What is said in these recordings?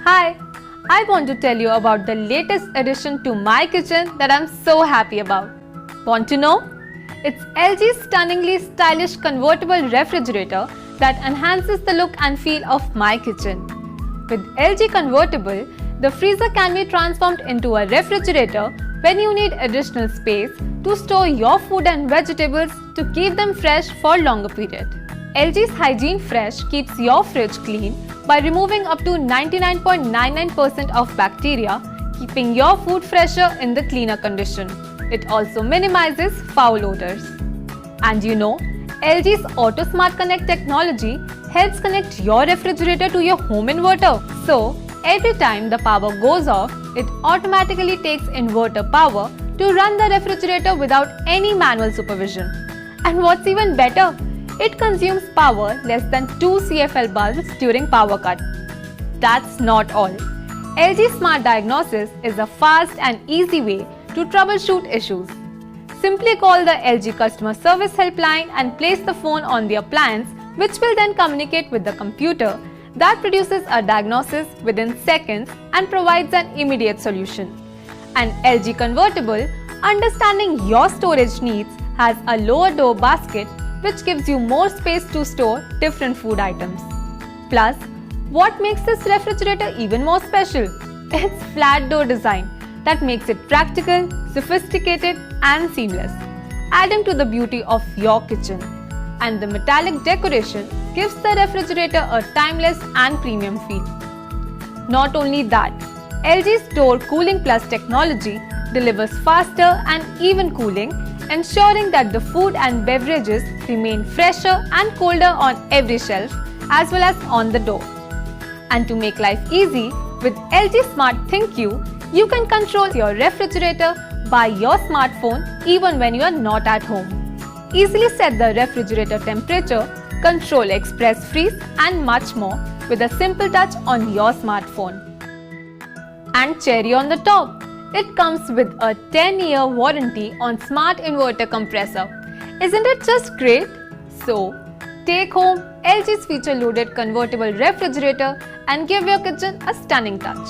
Hi, I want to tell you about the latest addition to my kitchen that I'm so happy about. Want to know? It's LG's stunningly stylish convertible refrigerator that enhances the look and feel of my kitchen. With LG Convertible, the freezer can be transformed into a refrigerator when you need additional space to store your food and vegetables to keep them fresh for longer period. LG's Hygiene Fresh keeps your fridge clean by removing up to 99.99% of bacteria, keeping your food fresher in the cleaner condition. It also minimizes foul odors. And you know, LG's Auto Smart Connect technology helps connect your refrigerator to your home inverter. So, every time the power goes off, it automatically takes inverter power to run the refrigerator without any manual supervision. And what's even better, it consumes power less than 2 CFL bulbs during power cut. That's not all. LG Smart Diagnosis is a fast and easy way to troubleshoot issues. Simply call the LG customer service helpline and place the phone on the appliance, which will then communicate with the computer that produces a diagnosis within seconds and provides an immediate solution. An LG Convertible, understanding your storage needs, has a lower door basket which gives you more space to store different food items. Plus, what makes this refrigerator even more special? Its flat door design that makes it practical, sophisticated and seamless, adding to the beauty of your kitchen. And the metallic decoration gives the refrigerator a timeless and premium feel. Not only that, LG's Door Cooling Plus technology delivers faster and even cooling, ensuring that the food and beverages remain fresher and colder on every shelf as well as on the door. And to make life easy, with LG Smart ThinkQ, you can control your refrigerator by your smartphone even when you are not at home. Easily set the refrigerator temperature, control express freeze and much more with a simple touch on your smartphone. And cherry on the top, it comes with a 10-year warranty on Smart Inverter Compressor. Isn't it just great? So, take home LG's feature-loaded convertible refrigerator and give your kitchen a stunning touch.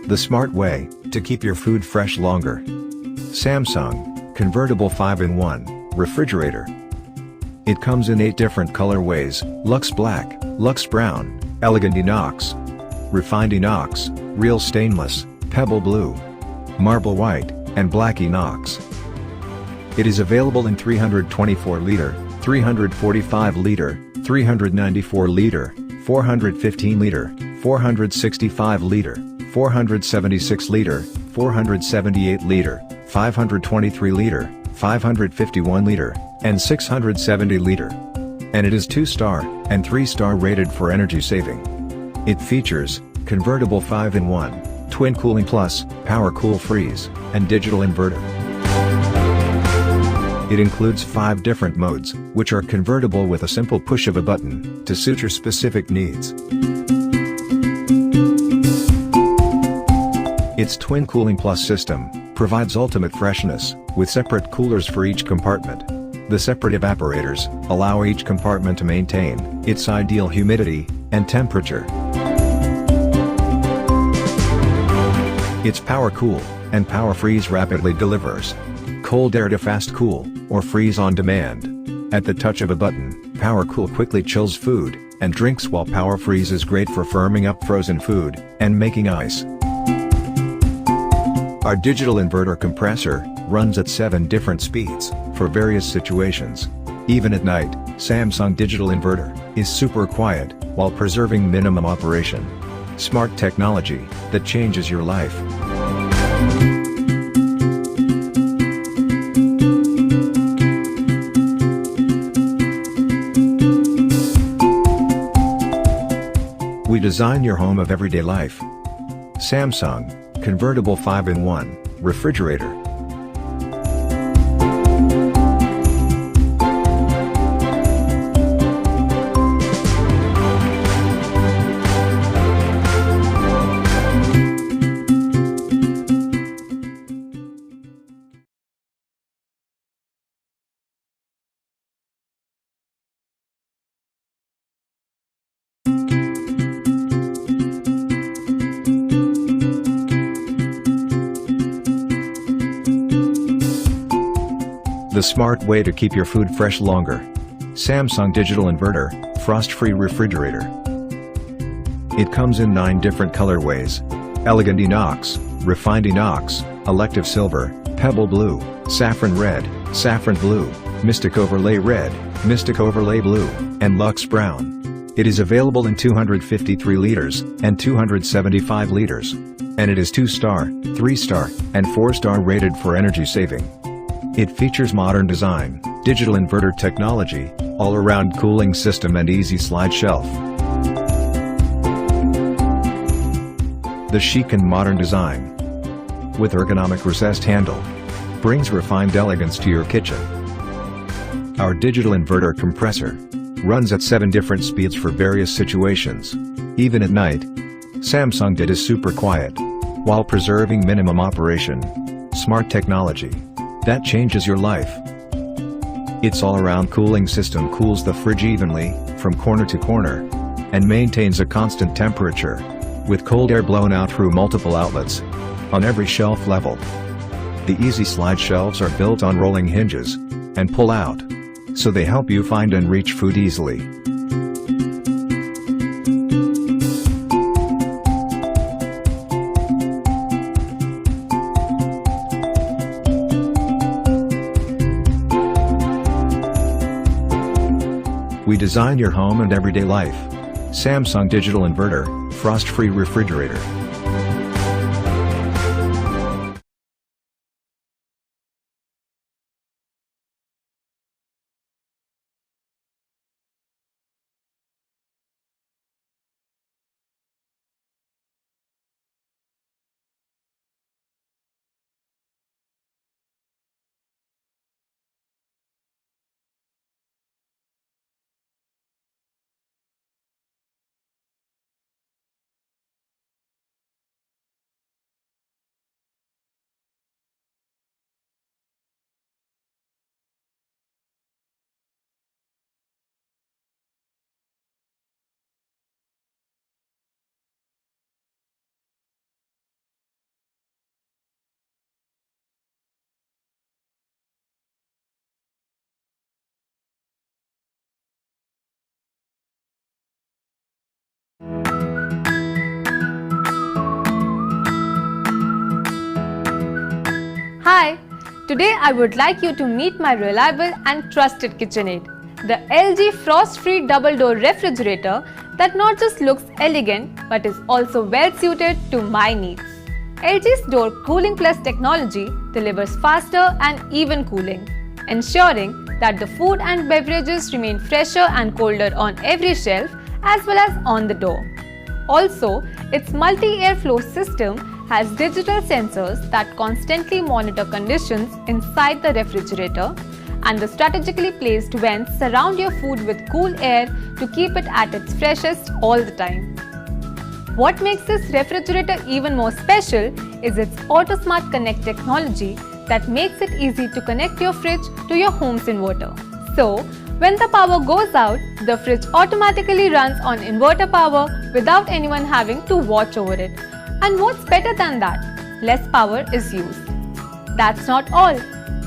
The smart way to keep your food fresh longer. Samsung Convertible 5-in-1 Refrigerator. It comes in 8 different colorways: Luxe Black, Luxe Brown, Elegant Inox, Refined Inox, Real Stainless, Pebble Blue, Marble White, and Black Inox. It is available in 324-liter, 345-liter, 394-liter, 415-liter, 465-liter, 476-liter, 478-liter, 523-liter, 551-liter, and 670-liter. And it is 2-star and 3-star rated for energy saving. It features convertible 5-in-1, twin cooling plus, power cool freeze, and digital inverter. It includes 5 different modes, which are convertible with a simple push of a button, to suit your specific needs. Its Twin Cooling Plus system provides ultimate freshness, with separate coolers for each compartment. The separate evaporators allow each compartment to maintain its ideal humidity and temperature. Its Power Cool and Power Freeze rapidly delivers cold air to fast cool, or freeze on demand. At the touch of a button, Power Cool quickly chills food and drinks, while Power Freeze is great for firming up frozen food and making ice. Our digital inverter compressor runs at 7 different speeds for various situations. Even at night, Samsung digital inverter is super quiet while preserving minimum operation. Smart technology that changes your life. We design your home of everyday life. Samsung Convertible 5-in-1 Refrigerator. The smart way to keep your food fresh longer. Samsung Digital Inverter, Frost-Free Refrigerator. It comes in 9 different colorways: Elegant Inox, Refined Inox, Elective Silver, Pebble Blue, Saffron Red, Saffron Blue, Mystic Overlay Red, Mystic Overlay Blue, and Luxe Brown. It is available in 253 liters and 275 liters. And it is 2-star, 3-star, and 4-star rated for energy saving. It features modern design, digital inverter technology, all-around cooling system, and easy slide shelf. The chic and modern design, with ergonomic recessed handle, brings refined elegance to your kitchen. Our digital inverter compressor runs at 7 different speeds for various situations. Even at night, Samsung DID is super quiet, while preserving minimum operation. Smart technology that changes your life. Its all-around cooling system cools the fridge evenly, from corner to corner, and maintains a constant temperature, with cold air blown out through multiple outlets, on every shelf level. The easy slide shelves are built on rolling hinges, and pull out, so they help you find and reach food easily. We design your home and everyday life. Samsung Digital Inverter, Frost-Free Refrigerator. Hi, today I would like you to meet my reliable and trusted KitchenAid, the LG frost-free double-door refrigerator that not just looks elegant but is also well suited to my needs. LG's Door Cooling Plus technology delivers faster and even cooling, ensuring that the food and beverages remain fresher and colder on every shelf as well as on the door. Also, its multi-airflow system has digital sensors that constantly monitor conditions inside the refrigerator, and the strategically placed vents surround your food with cool air to keep it at its freshest all the time. What makes this refrigerator even more special is its AutoSmart Connect technology that makes it easy to connect your fridge to your home's inverter. So, when the power goes out, the fridge automatically runs on inverter power without anyone having to watch over it. And what's better than that? Less power is used. That's not all.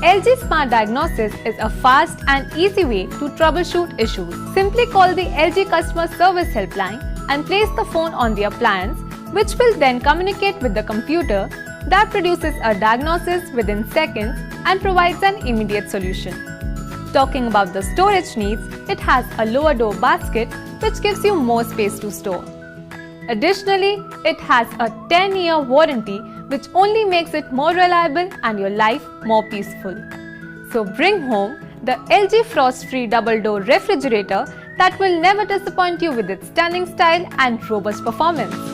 LG Smart Diagnosis is a fast and easy way to troubleshoot issues. Simply call the LG Customer Service Helpline and place the phone on the appliance, which will then communicate with the computer that produces a diagnosis within seconds and provides an immediate solution. Talking about the storage needs, it has a lower door basket which gives you more space to store. Additionally, it has a 10-year warranty which only makes it more reliable and your life more peaceful. So bring home the LG frost-free double-door refrigerator that will never disappoint you with its stunning style and robust performance.